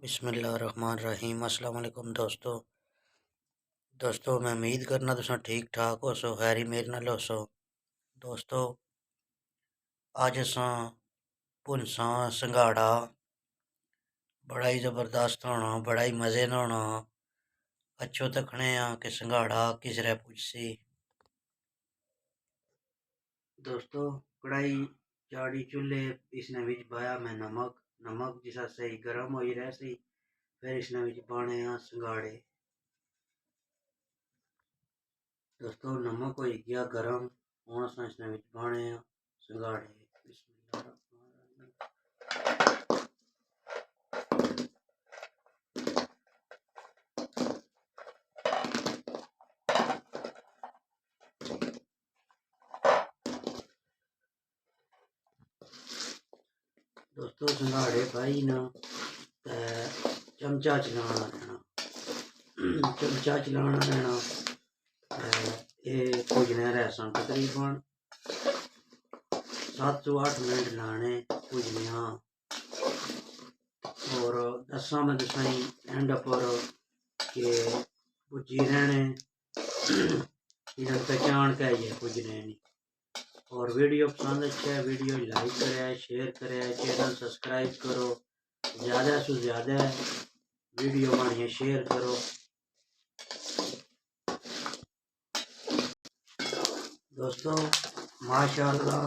बिस्मिल्लाहिर्रहमानिर्रहीम। अस्सलाम वालेकुम दोस्तों मैं उम्मीद करना तुसां ठीक ठाक हो सो, खैरी मेरे नाल हो सो। दोस्तों अज असां भुनसां संघाड़ा, बड़ा ही ज़बरदस्त होना, बड़ा ही मज़े ना होना। अच्छो तकने कि संघाड़ा किस तरह पुजसी। दोस्तों कढ़ाई चाड़ी चूल्हे, इसने विच पाया मैं नमक जिसा सही गर्म हो रहा सी। फिर इसने विच पाने संघाड़े। दोस्तों नमक हो गया गर्म, हुण असां इसने विच पाने संघाड़े। दोस्तों संघाड़े पाई ना चमचा चलाना रहना। ये भुजने रहसन तकरीबन 7 to 8 मिनट लाने भुजने। और दसा मैं तुसाई एंड पर के भुजी रहने पहचान के आइए भुजने नहीं। और वीडियो पसंद अच्छा है, वीडियो लाइक करें, शेयर करें, चैनल सब्सक्राइब करो, ज़्यादा से ज़्यादा वीडियो बनाइए, शेयर करो। दोस्तों माशाल्लाह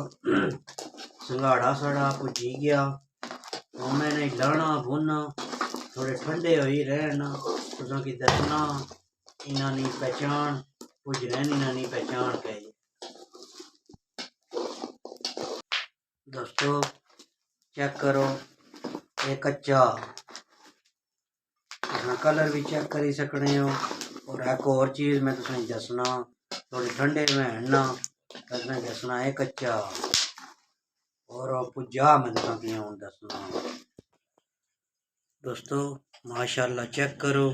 संघाड़ा साड़ा भुजी गया। और मैंने लाना भुनना थोड़े ठंडे हो ही रहना, तुसां की दसना इन्हां पहचान भुजने इन्हां पहचान के। दोस्तों चेक करो ये कच्चा, कलर भी चेक करी सकने हो। और एक और चीज़ मैं तुसें दसना, थोड़े ठंडे में ना तुसें दसना है कच्चा। और पुज्जा मैं तुसें कियां दसना। दोस्तों माशाल्लाह चेक करो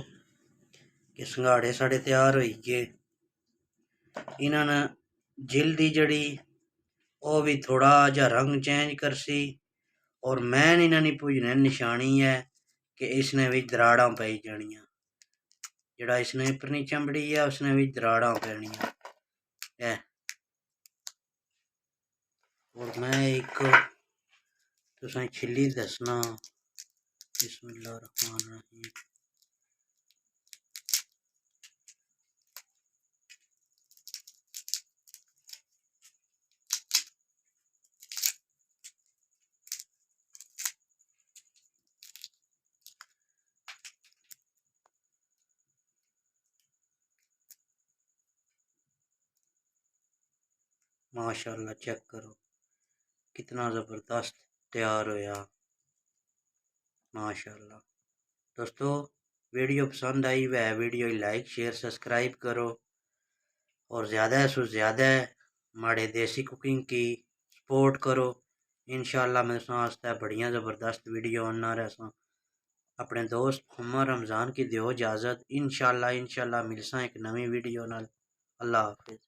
कि संघाड़े साढ़े तैयार हो गए। इन्होंने जल्दी जड़ी वो भी थोड़ा जा रंग चेंज करसी। और मैन इन्होंने भुजने निशानी है कि इसने भी दराड़ा पाई जानियां। जड़ा इसने अपनी चमड़ी है उसने भी दराड़ा पैनियां है। और मैं एक तुसें छिल्ली दसना। बिस्मिल्लाहिर्रहमानिर्रहीम। माशाल्लाह चेक करो कितना ज़बरदस्त तैयार होया माशाल्लाह। दोस्तों वीडियो पसंद आई वह वीडियो लाइक शेयर सब्सक्राइब करो। और ज़्यादा से ज़्यादा हमारे देसी कुकिंग की सपोर्ट करो। इंशाल्लाह मैं वास्ते बढ़िया ज़बरदस्त वीडियो आना रहा। अपने दोस्त मोहम्मद रमज़ान की दियो इजाज़त। इंशाल्लाह मिलसा एक नवी वीडियो नाल। अल्लाह हाफिज़।